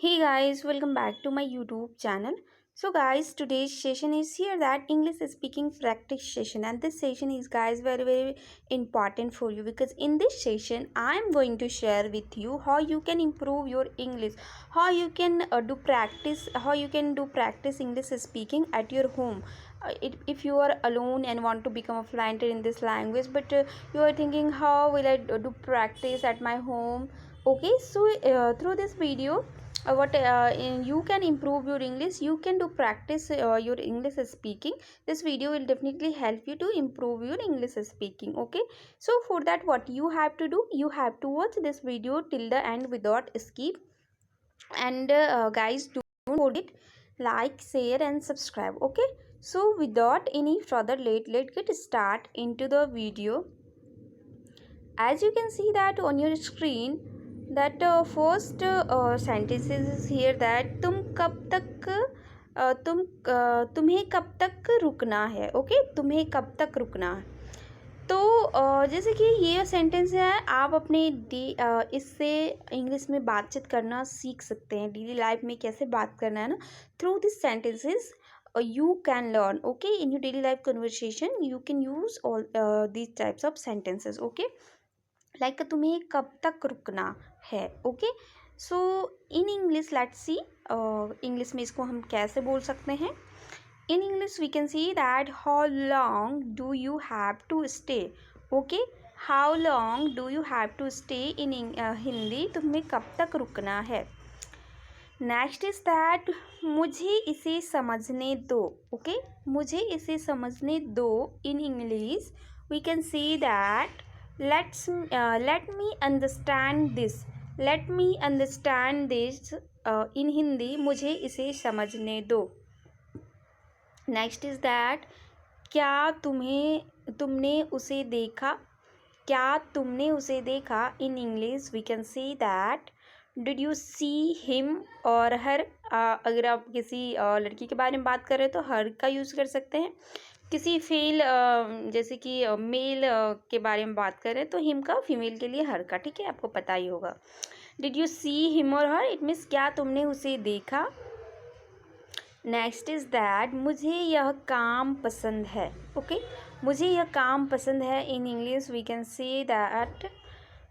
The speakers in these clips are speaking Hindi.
Hey guys, welcome back to my YouTube channel. So guys, today's session is here that English speaking practice session, and this session is guys very important for you because in this session I am going to share with you how you can improve your English, how you can do practice English speaking at your home. If you are alone and want to become a fluent in this language, but you are thinking how will I do practice at my home. Okay, so through this video what you can improve your English, you can do practice your English speaking. This video will definitely help you to improve your English speaking. Okay, so for that what you have to do, you have to watch this video till the end without skip. And guys, don't forget like, share and subscribe. Okay, so without any further let's get start into the video. As you can see that on your screen, that first sentence is here that तुम्हें कब तक रुकना है. ओके, तुम्हें कब तक रुकना है. तो जैसे कि ये सेंटेंस है, आप अपने इससे इंग्लिश में बातचीत करना सीख सकते हैं. डेली लाइफ में कैसे बात करना है ना, through this sentences you can learn. Okay, in your daily life conversation you can use all these types of sentences. Okay, like तुम्हें कब तक रुकना है. Okay, so in English let's see, English में इसको हम कैसे बोल सकते हैं. In English we can see that how long do you have to stay. Okay, how long do you have to stay. In Hindi तुम्हें कब तक रुकना है. नेक्स्ट इज दैट मुझे इसे समझने दो. ओके, मुझे इसे समझने दो. In English we can see that let me understand this. let me understand this. In Hindi मुझे इसे समझने दो. नेक्स्ट इज दैट क्या तुमने उसे देखा. क्या तुमने उसे देखा. In English we can see that did you see him और हर. अगर आप किसी लड़की के बारे में बात कर रहे हो तो हर का यूज़ कर सकते हैं. किसी फेल जैसे कि मेल के बारे में बात करें तो हिम का, फीमेल के लिए हर का. ठीक है, आपको पता ही होगा. डिड यू सी हिम और हर, इट मीन्स क्या तुमने उसे देखा. नेक्स्ट इज दैट मुझे यह काम पसंद है. ओके, मुझे यह काम पसंद है. In English we can say that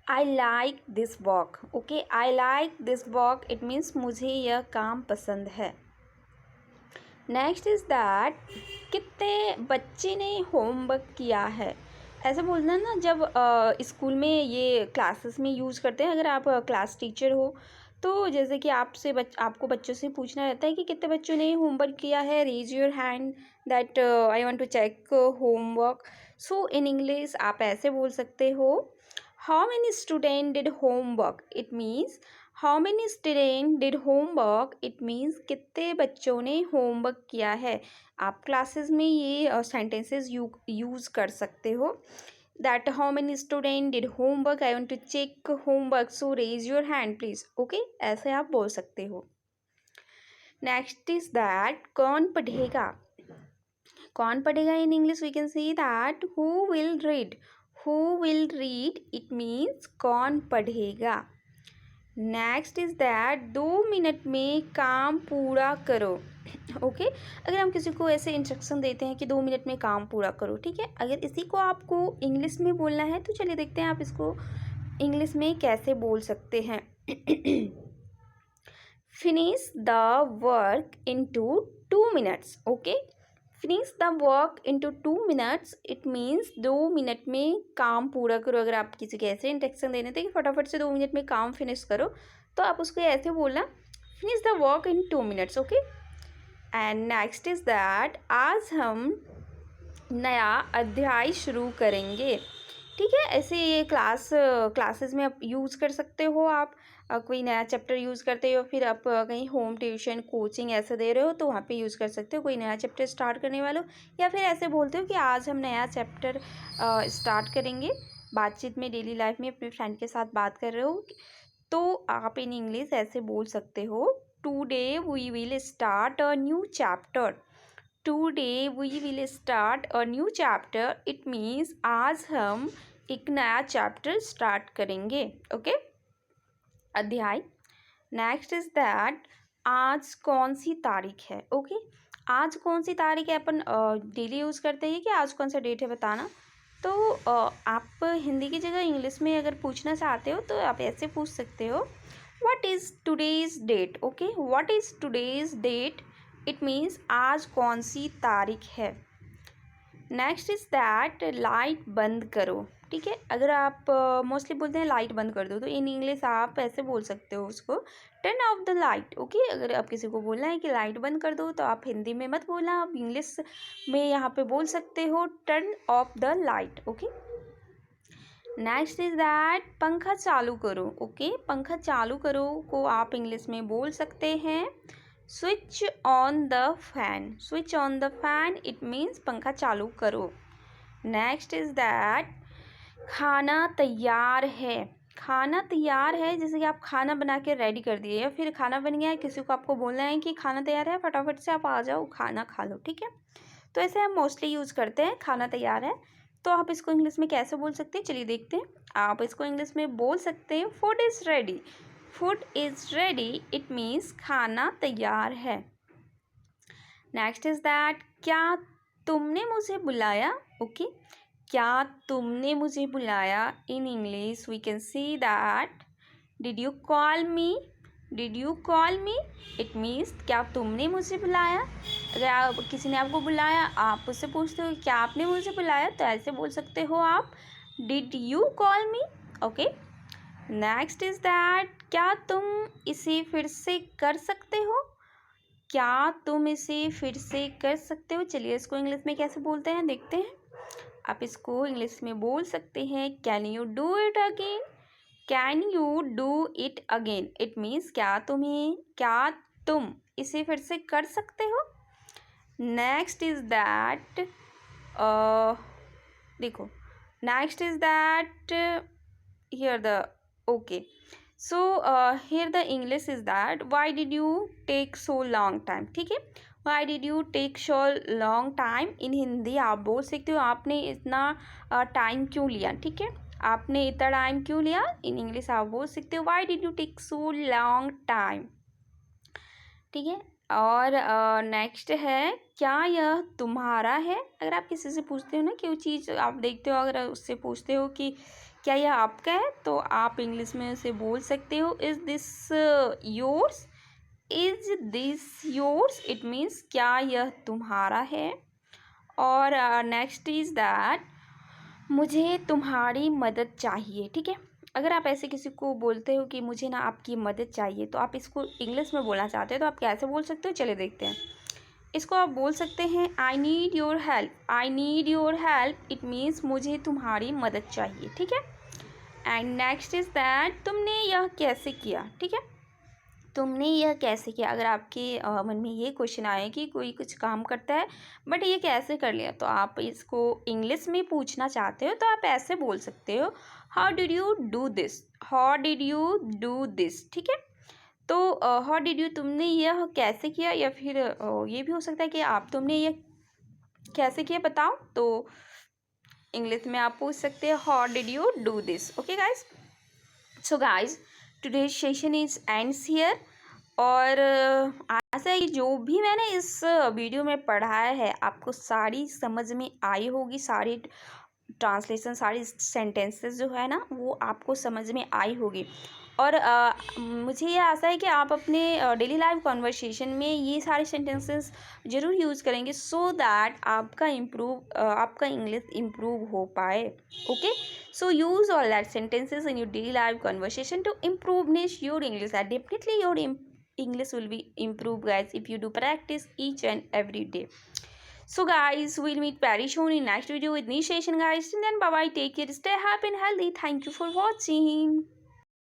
I like this work. Okay, I like this work, it means मुझे यह काम पसंद है. नेक्स्ट इज दैट कितने बच्चे ने होमवर्क किया है. ऐसा बोलना ना, जब स्कूल में ये क्लासेस में यूज़ करते हैं. अगर आप क्लास टीचर हो तो जैसे कि आपको बच्चों से पूछना रहता है कि कितने बच्चों ने होमवर्क किया है. Raise your hand that I want to check homework. So in English आप ऐसे बोल सकते हो, how many student did homework. It means how many student did homework. It means कितने बच्चों ने होमवर्क किया है. आप क्लासेस में ये सेंटेंसेस यूज़ कर सकते हो. That how many student did homework, I want to check homework, so raise your hand please. Okay, ऐसे आप बोल सकते हो. नेक्स्ट इज दैट कौन पढ़ेगा. कौन पढ़ेगा. In English we can see that who will read. Who will read, it means कौन पढ़ेगा. नेक्स्ट इज दैट 2 मिनट में काम पूरा करो. ओके, अगर हम किसी को ऐसे इंस्ट्रक्शन देते हैं कि 2 मिनट में काम पूरा करो, ठीक है. अगर इसी को आपको इंग्लिश में बोलना है तो चलिए देखते हैं आप इसको इंग्लिश में कैसे बोल सकते हैं. Finish the work in 2 minutes. Okay, finish the work into 2 minutes, it means 2 minute में काम पूरा करो. अगर आप किसी के ऐसे इंस्ट्रक्शन देने थे कि फटाफट से 2 मिनट में काम फिनिश करो, तो आप उसको ऐसे बोलना, finish the work in 2 minutes. Okay, and next is that आज हम नया अध्याय शुरू करेंगे. ठीक है, ऐसे ये क्लासेस में आप यूज़ कर सकते हो. आप कोई नया चैप्टर यूज़ करते हो, फिर आप कहीं होम ट्यूशन कोचिंग ऐसे दे रहे हो तो वहाँ पे यूज़ कर सकते हो. कोई नया चैप्टर स्टार्ट करने वाले हो, या फिर ऐसे बोलते हो कि आज हम नया चैप्टर स्टार्ट करेंगे. बातचीत में, डेली लाइफ में अपने फ्रेंड के साथ बात कर रहे हो तो आप इन इंग्लिश ऐसे बोल सकते हो, today we will start a new chapter. Today we will start a new chapter, it means आज हम एक नया चैप्टर स्टार्ट करेंगे. ओके, अध्याय. नेक्स्ट इज दैट आज कौन सी तारीख है. ओके, आज कौन सी तारीख है अपन डेली यूज़ करते हैं कि आज कौन सा डेट है बताना. तो आप हिंदी की जगह इंग्लिश में अगर पूछना चाहते हो तो आप ऐसे पूछ सकते हो, what is today's date. Okay, what is today's date, it means आज कौन सी तारीख है. नेक्स्ट इज़ दैट लाइट बंद करो. ठीक है, अगर आप मोस्टली बोलते हैं लाइट बंद कर दो, तो इन इंग्लिश आप ऐसे बोल सकते हो उसको, turn off the light. Okay, अगर आप किसी को बोलना है कि लाइट बंद कर दो तो आप हिंदी में मत बोलना, आप इंग्लिश में यहाँ पे बोल सकते हो turn off the light. Okay, next is that पंखा चालू करो. ओके, पंखा चालू करो को आप इंग्लिश में बोल सकते हैं switch on the fan. Switch on the fan, it means पंखा चालू करो. नेक्स्ट इज दैट खाना तैयार है. खाना तैयार है जैसे कि आप खाना बना के रेडी कर दिए या फिर खाना बन गया है, किसी को आपको बोलना है कि खाना तैयार है, फटाफट से आप आ जाओ खाना खा लो. ठीक है, तो ऐसे हम मोस्टली यूज़ करते हैं खाना तैयार है. तो आप इसको इंग्लिश में कैसे बोल सकते हैं, चलिए देखते हैं. आप इसको इंग्लिश में बोल सकते हैं food is ready. Food is ready, it means खाना तैयार है. नेक्स्ट इज दैट क्या तुमने मुझे बुलाया. ओके, क्या तुमने मुझे बुलाया. In English we can see that did you call me. Did you call me, it means क्या तुमने मुझे बुलाया. अगर आप किसी ने आपको बुलाया, आप उससे पूछते हो क्या आपने मुझे बुलाया, तो ऐसे बोल सकते हो आप did you call me. Okay, next is that क्या तुम इसे फिर से कर सकते हो. क्या तुम इसे फिर से कर सकते हो. चलिए इसको इंग्लिश में कैसे बोलते हैं देखते हैं. आप इसको इंग्लिश में बोल सकते हैं can you do it again. Can you do it again, it means क्या तुम इसे फिर से कर सकते हो. नेक्स्ट इज दैट देखो, next is that here the okay. So here the English is that why did you take so long time. ठीक है, why did you take so long time. In Hindi आप बोल सकते हो आपने इतना टाइम क्यों लिया. ठीक है, आपने इतना टाइम क्यों लिया. इन इंग्लिश आप बोल सकते हो why did you take so long time. ठीक है, और नेक्स्ट है क्या यह तुम्हारा है. अगर आप किसी से पूछते हो ना कि वो चीज़ आप देखते हो, अगर उससे पूछते हो कि क्या यह आपका है, तो आप इंग्लिश में उसे बोल सकते हो is this yours. Is this yours, it means क्या यह तुम्हारा है. और नेक्स्ट इज़ दैट मुझे तुम्हारी मदद चाहिए. ठीक है, अगर आप ऐसे किसी को बोलते हो कि मुझे ना आपकी मदद चाहिए, तो आप इसको इंग्लिश में बोलना चाहते हो तो आप कैसे बोल सकते हो, चलिए देखते हैं. इसको आप बोल सकते हैं I need your help. I need your help, it means मुझे तुम्हारी मदद चाहिए. ठीक है, एंड नेक्स्ट इज दैट तुमने यह कैसे किया. ठीक है, तुमने यह कैसे किया. अगर आपके मन में ये क्वेश्चन आए कि कोई कुछ काम करता है बट ये कैसे कर लिया, तो आप इसको इंग्लिश में पूछना चाहते हो तो आप ऐसे बोल सकते हो how did you do this. How did you do this. ठीक है, तो हाउ डिड यू तुमने यह कैसे किया, या फिर ये भी हो सकता है कि आप तुमने यह कैसे किया बताओ, तो इंग्लिश में आप पूछ सकते हैं how did you do this. Okay guys, so guys today's session is ends here. और आशा है कि जो भी मैंने इस वीडियो में पढ़ाया है आपको सारी समझ में आई होगी. सारी ट्रांसलेशन, सारी सेंटेंसेस जो है ना वो आपको समझ में आई होगी. और मुझे ये आशा है कि आप अपने डेली लाइफ कॉन्वर्सेशन में ये सारे सेंटेंसेस ज़रूर यूज़ करेंगे सो दैट आपका इंग्लिश इम्प्रूव हो पाए. Okay, so use all that sentences in your daily life conversation to improve your English. And definitely your English will be improved guys if you do practice each and every day. So guys, we'll meet very soon in next video with new session guys. And then bye bye, take care, stay happy and healthy. Thank you for watching.